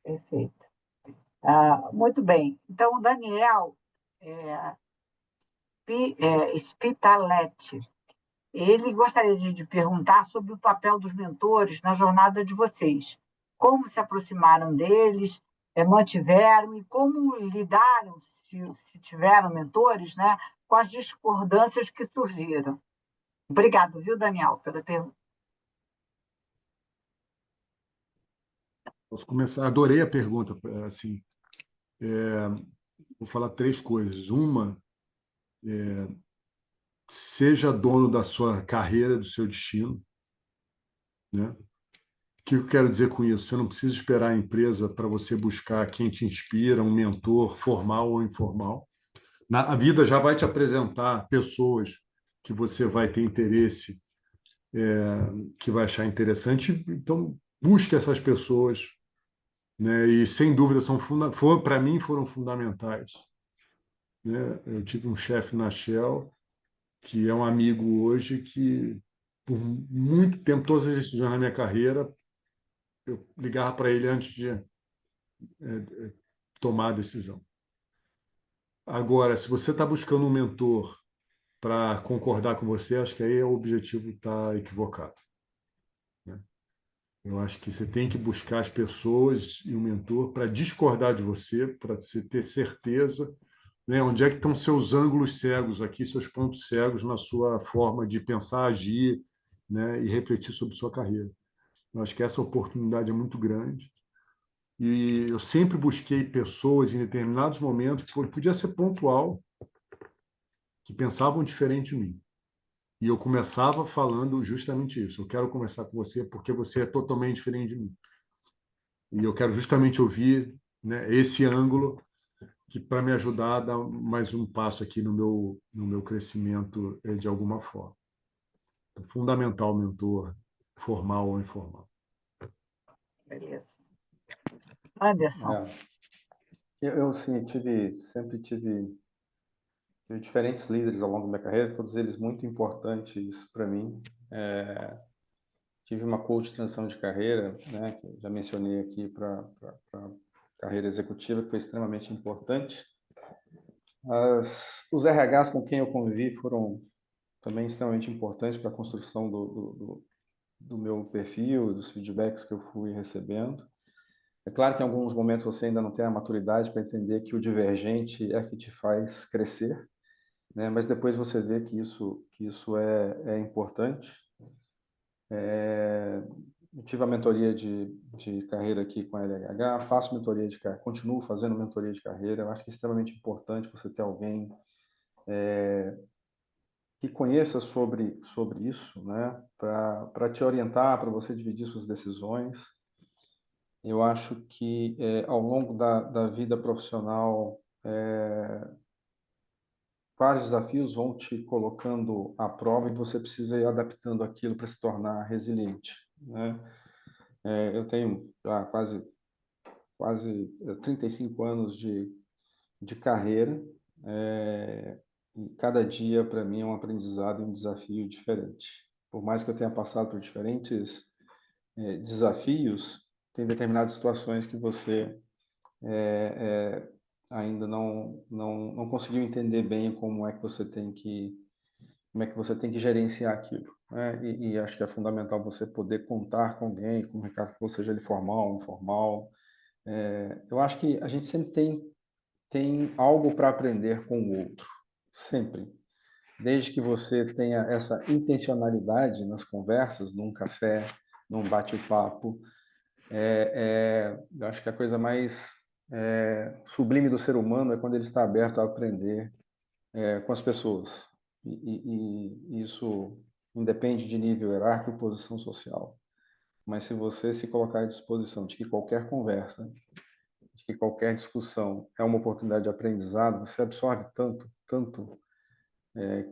Perfeito. Muito bem. Então, o Daniel é, Spitaletti, ele gostaria de perguntar sobre o papel dos mentores na jornada de vocês. Como se aproximaram deles, mantiveram e como lidaram, se tiveram mentores, né, com as discordâncias que surgiram. Obrigado, viu, Daniel, pela pergunta. Posso começar? Adorei a pergunta. Assim, vou falar três coisas. Uma, seja dono da sua carreira, do seu destino, né? O que eu quero dizer com isso? Você não precisa esperar a empresa para você buscar quem te inspira, um mentor formal ou informal. A vida já vai te apresentar pessoas que você vai ter interesse, que vai achar interessante. Então, busque essas pessoas, né? E sem dúvida para mim foram fundamentais, né? Eu tive um chefe na Shell que é um amigo hoje que por muito tempo, todas as decisões na minha carreira, eu ligava para ele antes de tomar a decisão. Agora, se você está buscando um mentor para concordar com você, acho que aí o objetivo está equivocado, né? Eu acho que você tem que buscar as pessoas e o mentor para discordar de você, para você ter certeza, né, onde é que estão seus ângulos cegos aqui, seus pontos cegos na sua forma de pensar, agir, né, e refletir sobre sua carreira. Eu acho que essa oportunidade é muito grande. E eu sempre busquei pessoas em determinados momentos, podia ser pontual, que pensavam diferente de mim. E eu começava falando justamente isso. Eu quero conversar com você porque você é totalmente diferente de mim. E eu quero justamente ouvir, né, esse ângulo que para me ajudar a dar mais um passo aqui no meu crescimento de alguma forma. Então, fundamental mentor, formal ou informal. Beleza. Anderson. Eu sim, sempre tive diferentes líderes ao longo da minha carreira, todos eles muito importantes para mim. Tive uma coach de transição de carreira, né, que eu já mencionei aqui para carreira executiva, que foi extremamente importante. Os RHs com quem eu convivi foram também extremamente importantes para a construção do meu perfil, dos feedbacks que eu fui recebendo. É claro que em alguns momentos você ainda não tem a maturidade para entender que o divergente é que te faz crescer, né? Mas depois você vê que isso é importante. Eu tive a mentoria de carreira aqui com a LHH, faço mentoria de carreira, continuo fazendo mentoria de carreira. Eu acho que é extremamente importante você ter alguém que conheça sobre isso, né? Para te orientar, para você dividir suas decisões. Eu acho que ao longo da vida profissional, vários desafios vão te colocando à prova e você precisa ir adaptando aquilo para se tornar resiliente, né? Eu tenho já quase 35 anos de carreira, e cada dia para mim é um aprendizado e um desafio diferente. Por mais que eu tenha passado por diferentes desafios, tem determinadas situações que você ainda não conseguiu entender bem como é que você tem que gerenciar aquilo, né? E acho que é fundamental você poder contar com alguém, com um recado que seja ele formal, informal. Eu acho que a gente sempre tem algo para aprender com o outro, sempre. Desde que você tenha essa intencionalidade nas conversas, num café, num bate-papo, eu acho que a coisa mais sublime do ser humano é quando ele está aberto a aprender com as pessoas. E isso independe de nível hierárquico e posição social. Mas se você se colocar à disposição de que qualquer conversa, de que qualquer discussão é uma oportunidade de aprendizado, você absorve tanto,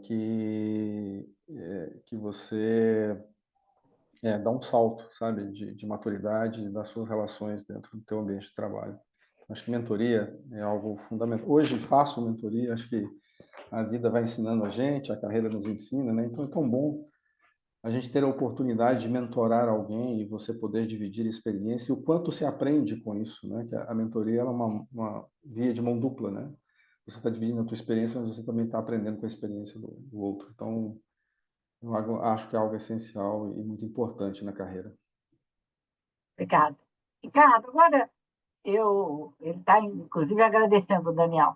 que você dá um salto, sabe, de maturidade das suas relações dentro do teu ambiente de trabalho. Acho que mentoria é algo fundamental. Hoje faço mentoria, acho que a vida vai ensinando a gente, a carreira nos ensina, né? Então é tão bom a gente ter a oportunidade de mentorar alguém e você poder dividir experiência e o quanto se aprende com isso, né? Que a mentoria é uma via de mão dupla, né? Você está dividindo a tua experiência, mas você também está aprendendo com a experiência do outro. Então, eu acho que é algo essencial e muito importante na carreira. Obrigada. Ricardo, agora ele está, inclusive, agradecendo o Daniel.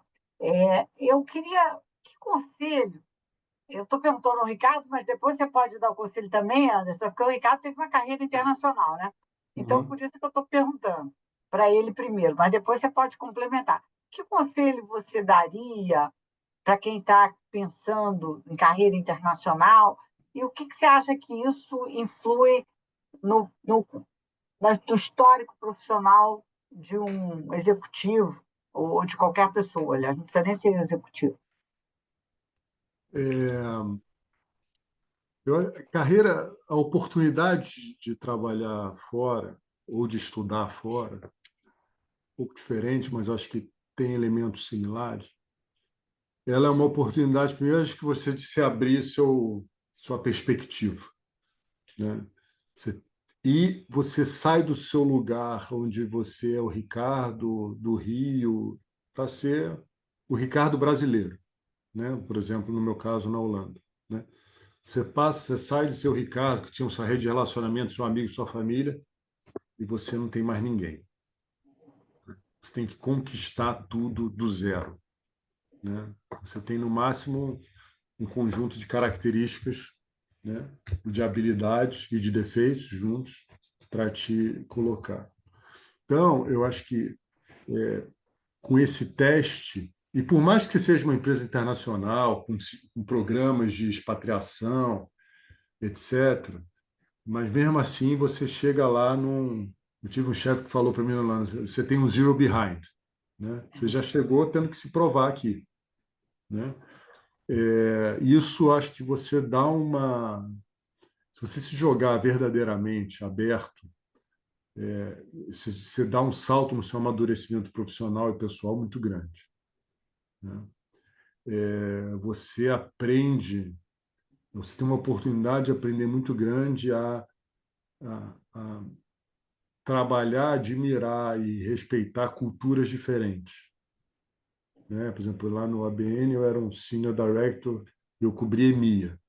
Eu queria, que conselho, eu estou perguntando ao Ricardo, mas depois você pode dar o conselho também, Anderson, porque o Ricardo teve uma carreira internacional, né? Então, por Uhum. isso que eu estou perguntando para ele primeiro, mas depois você pode complementar. Que conselho você daria para quem está pensando em carreira internacional? E o que você acha que isso influi no histórico profissional de um executivo ou de qualquer pessoa? Aliás, não precisa nem ser executivo. Carreira, a oportunidade de trabalhar fora, ou de estudar fora, um pouco diferente, mas acho que tem elementos similares. Ela é uma oportunidade, primeiro, de que você de se abrir sua perspectiva, né? Você, e você sai do seu lugar, onde você é o Ricardo do Rio, para ser o Ricardo brasileiro, né? Por exemplo, no meu caso, na Holanda, né? Você sai de seu Ricardo, que tinha sua rede de relacionamento, seu amigo, sua família, e você não tem mais ninguém. Você tem que conquistar tudo do zero, né? Você tem, no máximo, um conjunto de características, né, de habilidades e de defeitos juntos para te colocar. Então, eu acho que com esse teste, e por mais que seja uma empresa internacional, com programas de expatriação, etc., mas mesmo assim você chega lá num. Eu tive um chefe que falou para mim lá, você tem um zero behind, né? Você já chegou tendo que se provar aqui, né? Isso acho que você dá uma. Se você se jogar verdadeiramente aberto, você dá um salto no seu amadurecimento profissional e pessoal muito grande, né? Você aprende, você tem uma oportunidade de aprender muito grande a trabalhar, admirar e respeitar culturas diferentes, né? Por exemplo, lá no ABN eu era um Senior Director, eu cobria EMEA,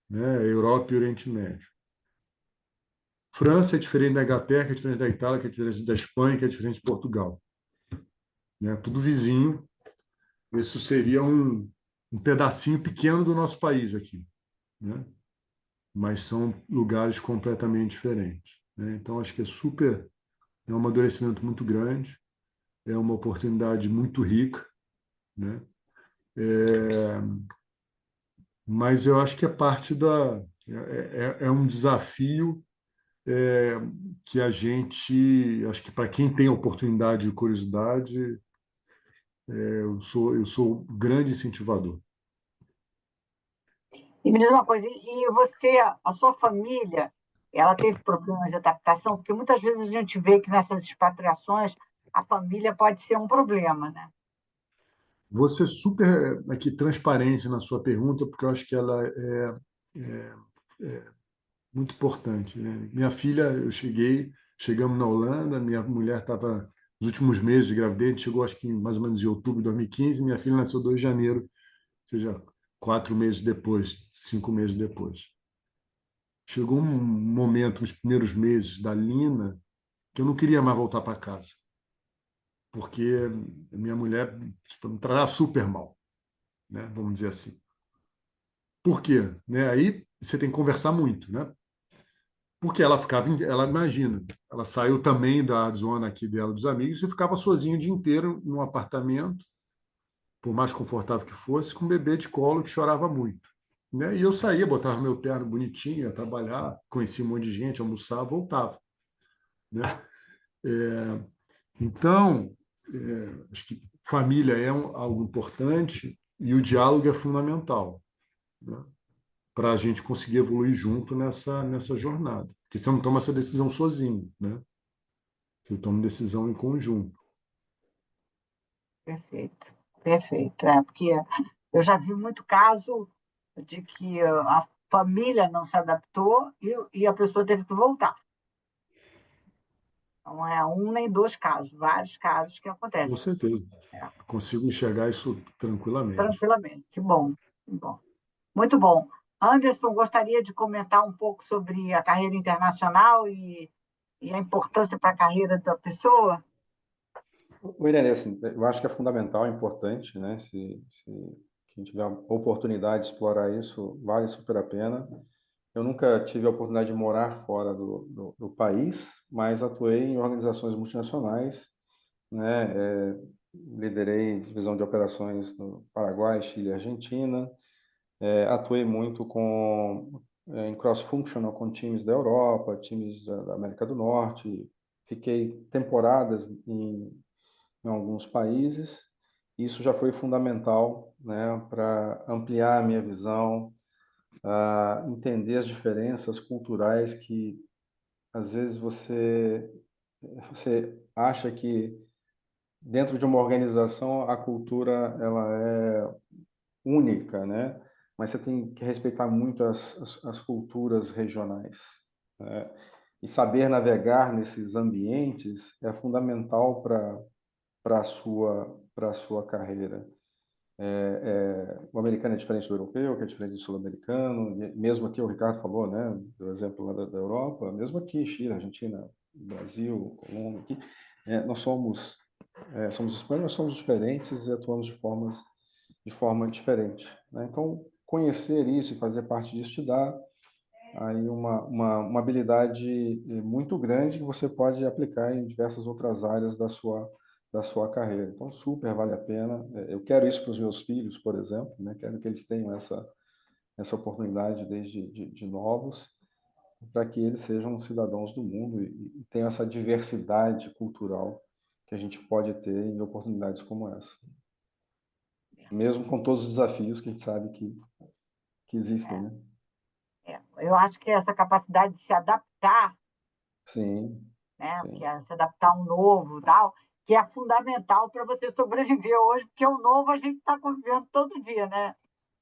né? Europa e Oriente Médio. França é diferente da Inglaterra, que é diferente da Itália, que é diferente da Espanha, que é diferente de Portugal, né? Tudo vizinho. Isso seria um pedacinho pequeno do nosso país aqui, né? Mas são lugares completamente diferentes, né? Então, acho que é um amadurecimento muito grande, é uma oportunidade muito rica, né? É, mas eu acho que é parte é um desafio é, que a gente, acho que para quem tem oportunidade e curiosidade, eu sou um grande incentivador. E me diz uma coisa, e você, a sua família, ela teve problemas de adaptação? Porque muitas vezes a gente vê que nessas expatriações a família pode ser um problema, né? Você super aqui transparente na sua pergunta, porque eu acho que ela é muito importante, né? Minha filha, chegamos na Holanda, minha mulher estava nos últimos meses de gravidez, a gente chegou acho que mais ou menos em outubro de 2015, minha filha nasceu 2 de janeiro, ou seja, 4 meses depois, 5 meses depois. Chegou um momento, nos primeiros meses da Lina, que eu não queria mais voltar para casa, porque minha mulher tipo, me tratava super mal, né? Vamos dizer assim. Por quê? Né? Aí você tem que conversar muito, né? Porque ela imagina, ela saiu também da zona aqui dela dos amigos e ficava sozinha o dia inteiro num apartamento, por mais confortável que fosse, com um bebê de colo que chorava muito, né? E eu saía, botava meu terno bonitinho, ia trabalhar, conhecia um monte de gente, almoçava, voltava, né? É, então, acho que família é algo importante e o diálogo é fundamental, né? Para a gente conseguir evoluir junto nessa jornada. Porque você não toma essa decisão sozinho, né? Você toma decisão em conjunto. Perfeito, perfeito. É, porque eu já vi muito caso de que a família não se adaptou e a pessoa teve que voltar. Não é um nem dois casos, vários casos que Com acontecem. certeza. É, Consigo enxergar isso tranquilamente. tranquilamente. Que bom, que bom. Muito bom. Anderson, gostaria de comentar um pouco sobre a carreira internacional e a importância para a carreira da pessoa? Irene, assim, eu acho que é fundamental, é importante, né? Se quem tiver a oportunidade de explorar isso, vale super a pena. Eu nunca tive a oportunidade de morar fora do país, mas atuei em organizações multinacionais, né? Liderei divisão de operações no Paraguai, Chile e Argentina. Atuei muito em cross-functional com times da Europa, times da América do Norte. Fiquei temporadas em alguns países. Isso já foi fundamental, né, para ampliar a minha visão, entender as diferenças culturais que às vezes você você acha que dentro de uma organização a cultura ela é única, né? Mas você tem que respeitar muito as culturas regionais, né? E saber navegar nesses ambientes é fundamental para a sua carreira. O americano é diferente do europeu, que é diferente do sul-americano, mesmo aqui o Ricardo falou, né, do exemplo lá da Europa, mesmo aqui, Chile, Argentina, Brasil, Colômbia, aqui, nós somos hispanos, nós somos diferentes e atuamos de forma diferente, né? Então, conhecer isso e fazer parte disso te dá aí uma habilidade muito grande que você pode aplicar em diversas outras áreas da sua carreira. Então, super vale a pena. Eu quero isso para os meus filhos, por exemplo, né? Quero que eles tenham essa oportunidade desde de novos, para que eles sejam cidadãos do mundo e tenham essa diversidade cultural que a gente pode ter em oportunidades como essa. Mesmo com todos os desafios que a gente sabe que existem, né? Eu acho que essa capacidade de se adaptar, Sim, né, que sim. é se adaptar a um novo, tal, que é fundamental para você sobreviver hoje, porque o novo a gente está convivendo todo dia, né?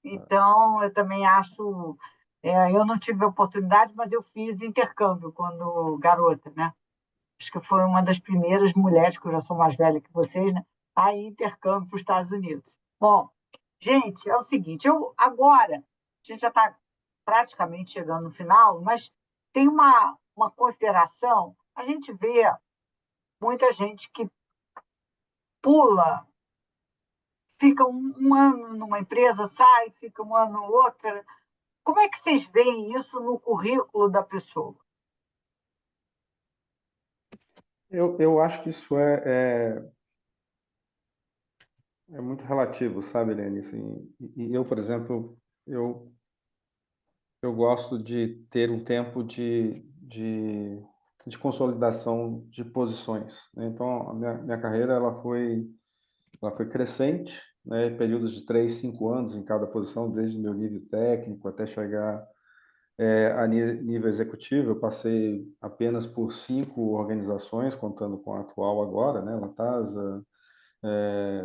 Então, eu também acho. Eu não tive oportunidade, mas eu fiz intercâmbio quando garota, né? Acho que foi uma das primeiras mulheres, que eu já sou mais velha que vocês, né? A ir intercâmbio para os Estados Unidos. Bom, gente, é o seguinte: agora, a gente já está praticamente chegando no final, mas tem uma consideração. A gente vê muita gente que pula, fica um ano numa empresa, sai, fica um ano outra. Como é que vocês veem isso no currículo da pessoa? Eu acho que isso é muito relativo, sabe, Helene? Assim, e eu, por exemplo, eu, eu gosto de ter um tempo de consolidação de posições, né? Então, a minha carreira ela foi crescente, né? Períodos de 3, 5 anos em cada posição, desde o meu nível técnico até chegar a nível executivo. Eu passei apenas por 5 organizações, contando com a atual agora, né? Latasa,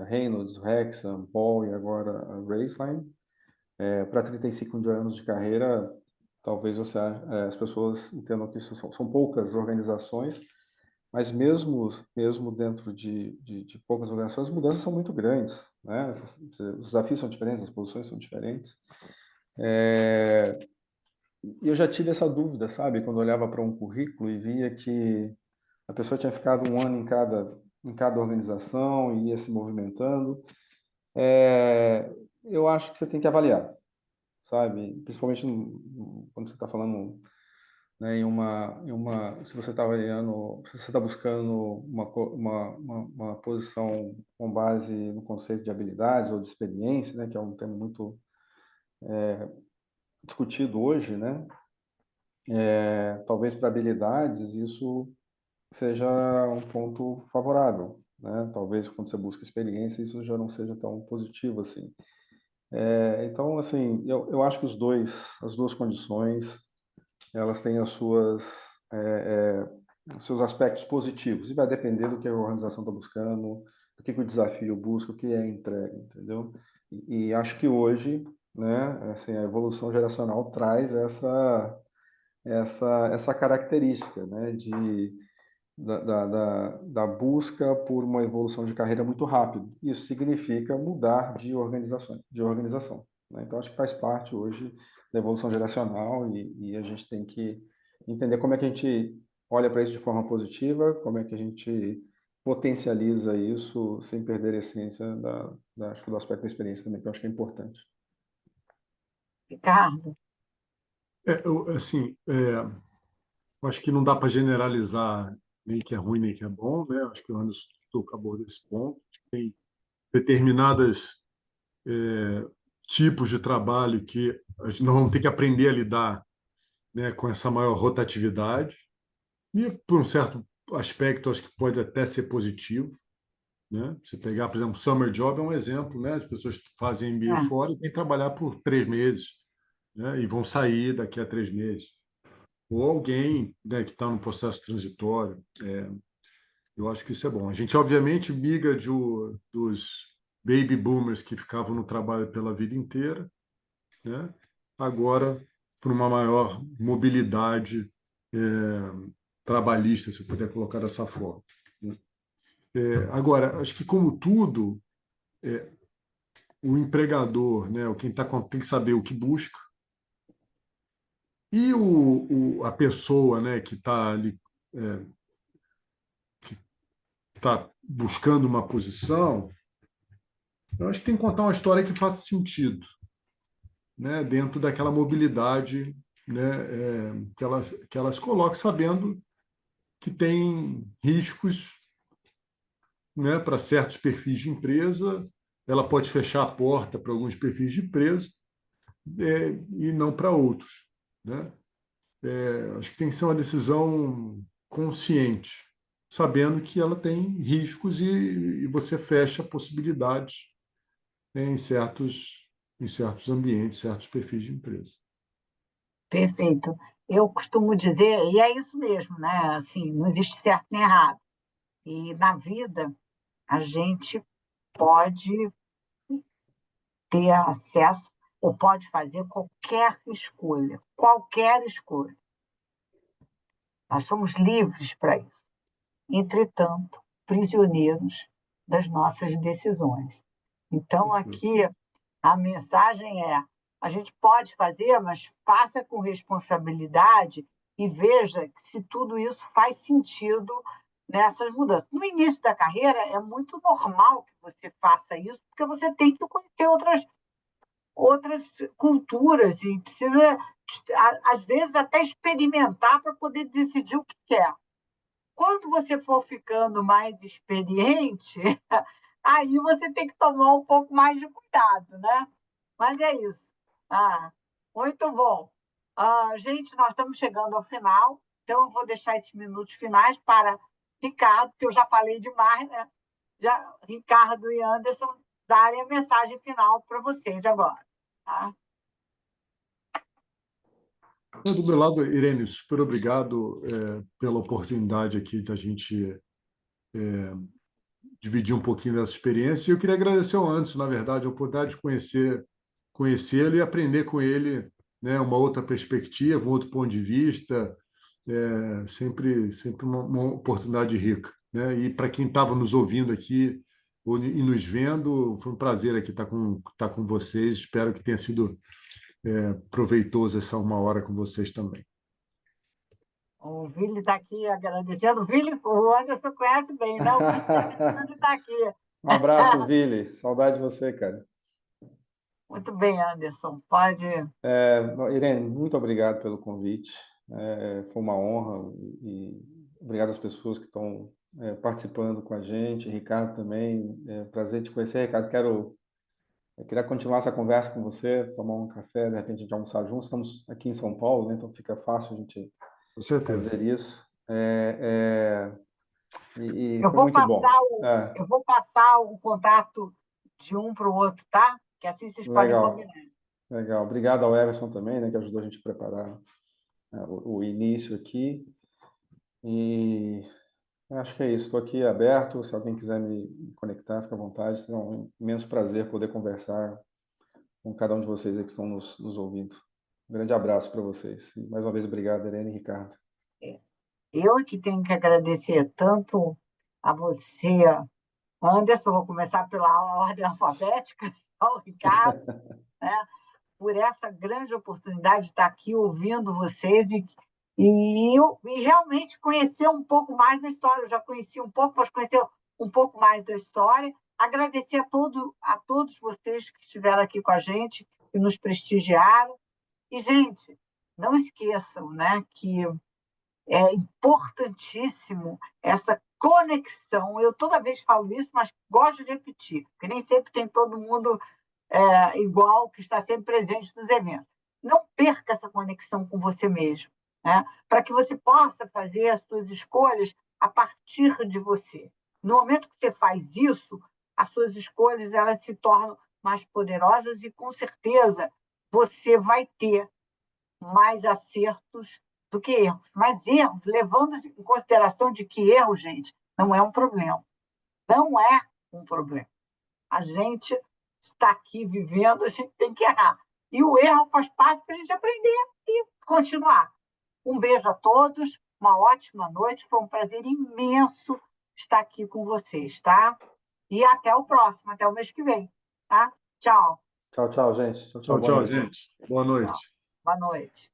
Reynolds, Rexam, Paul e agora a Raceline. Para 35 anos de carreira, talvez as pessoas entendam que isso são poucas organizações, mas mesmo dentro de poucas organizações, as mudanças são muito grandes, né? Os desafios são diferentes, as posições são diferentes. E eu já tive essa dúvida, sabe? Quando eu olhava para um currículo e via que a pessoa tinha ficado um ano em cada organização e ia se movimentando. Eu acho que você tem que avaliar, sabe? Principalmente quando você está falando, né, se você está avaliando, se você está buscando uma posição com base no conceito de habilidades ou de experiência, né, que é um tema muito discutido hoje, né? Talvez para habilidades isso seja um ponto favorável, né? Talvez quando você busca experiência isso já não seja tão positivo assim. Então, assim, eu acho que as duas condições, elas têm os seus aspectos positivos e vai depender do que a organização está buscando, do que o desafio busca, o que é entregue, entendeu? E acho que hoje, né, assim, a evolução geracional traz essa característica, né, da busca por uma evolução de carreira muito rápido. Isso significa mudar de organização, né? Então, acho que faz parte hoje da evolução geracional e a gente tem que entender como é que a gente olha para isso de forma positiva, como é que a gente potencializa isso sem perder a essência acho que do aspecto da experiência também, que eu acho que é importante. Ricardo? Assim, eu acho que não dá para generalizar nem que é ruim nem que é bom, né? Acho que o Anderson acabou desse ponto. Tem determinadas tipos de trabalho que nós vamos ter que aprender a lidar, né, com essa maior rotatividade e, por um certo aspecto, acho que pode até ser positivo, né? Você pegar, por exemplo, Summer Job é um exemplo, né? As pessoas fazem MBA É, fora e vêm trabalhar por 3 meses, né? E vão sair daqui a 3 meses. Ou alguém, né, que está no processo transitório. Eu acho que isso é bom. A gente, obviamente, migra dos baby boomers que ficavam no trabalho pela vida inteira, né? Agora para uma maior mobilidade é, trabalhista, se puder colocar dessa forma, né? Agora, acho que, como tudo, o empregador, né, quem tem que saber o que busca, e a pessoa, né, que está ali, está buscando uma posição, eu acho que tem que contar uma história que faça sentido, né, dentro daquela mobilidade, né, que elas coloquem, sabendo que tem riscos, né, para certos perfis de empresa, ela pode fechar a porta para alguns perfis de empresa, e não para outros, né? Acho que tem que ser uma decisão consciente, sabendo que ela tem riscos e você fecha possibilidades, né, em certos ambientes, certos perfis de empresa. Perfeito. Eu costumo dizer, e é isso mesmo, né? Assim, não existe certo nem errado. E na vida, a gente pode ter acesso ou pode fazer qualquer escolha, qualquer escolha. Nós somos livres para isso. Entretanto, prisioneiros das nossas decisões. Então, aqui, a mensagem é: a gente pode fazer, mas faça com responsabilidade e veja se tudo isso faz sentido nessas mudanças. No início da carreira, é muito normal que você faça isso, porque você tem que conhecer outras culturas e precisa, às vezes, até experimentar para poder decidir o que quer. Quando você for ficando mais experiente, aí você tem que tomar um pouco mais de cuidado, né? Mas é isso. Ah, muito bom. Gente, nós estamos chegando ao final, então eu vou deixar esses minutos finais para Ricardo, que eu já falei demais, né? Ricardo e Anderson darem a mensagem final para vocês agora. Tá? Do meu lado, Irene, super obrigado pela oportunidade aqui da gente dividir um pouquinho dessa experiência. E eu queria agradecer ao Anderson, na verdade, a oportunidade de conhecê-lo e aprender com ele, né, uma outra perspectiva, um outro ponto de vista, sempre uma oportunidade rica, né? E para quem estava nos ouvindo aqui e nos vendo, foi um prazer aqui estar com vocês. Espero que tenha sido proveitoso essa uma hora com vocês também. O Vili está aqui agradecendo. O Anderson conhece bem, né? O Vili está aqui. Um abraço, Vili. Saudade de você, cara. Muito bem, Anderson. Pode. Irene, muito obrigado pelo convite. Foi uma honra e obrigado às pessoas que estão participando com a gente. Ricardo também. Prazer te conhecer, Ricardo. Eu queria continuar essa conversa com você, tomar um café, de repente a gente almoçar juntos. Estamos aqui em São Paulo, né? Então fica fácil a gente Com certeza. fazer isso. E Eu foi vou muito bom. eu vou passar o contato de um para o outro, tá? Que assim vocês podem Legal, combinar. legal. Obrigado ao Everson também, né, que ajudou a gente a preparar o início aqui. E acho que é isso. Estou aqui aberto. Se alguém quiser me conectar, fica à vontade. Será um imenso prazer poder conversar com cada um de vocês aí que estão nos ouvindo. Um grande abraço para vocês. E mais uma vez, obrigado, Irene e Ricardo. Eu é que tenho que agradecer tanto a você, Anderson, vou começar pela ordem alfabética, ao Ricardo, né? Por essa grande oportunidade de estar aqui ouvindo vocês e realmente conhecer um pouco mais da história. Eu já conheci um pouco, mas conhecer um pouco mais da história. Agradecer a todos vocês que estiveram aqui com a gente, que nos prestigiaram. E, gente, não esqueçam, né, que é importantíssimo essa conexão. Eu toda vez falo isso, mas gosto de repetir, porque nem sempre tem todo mundo igual que está sempre presente nos eventos. Não perca essa conexão com você mesmo, né? Para que você possa fazer as suas escolhas a partir de você. No momento que você faz isso, as suas escolhas elas se tornam mais poderosas e, com certeza, você vai ter mais acertos do que erros. Mas erros, levando em consideração de que erros, gente, Não é um problema. Não é um problema. A gente está aqui vivendo, a gente tem que errar. E o erro faz parte para a gente aprender e continuar. Um beijo a todos, uma ótima noite, foi um prazer imenso estar aqui com vocês, tá? E até o próximo, até o mês que vem, tá? Tchau. Tchau, tchau, gente. Tchau, tchau. Tchau, Boa tchau, noite. gente. Boa noite. Boa noite.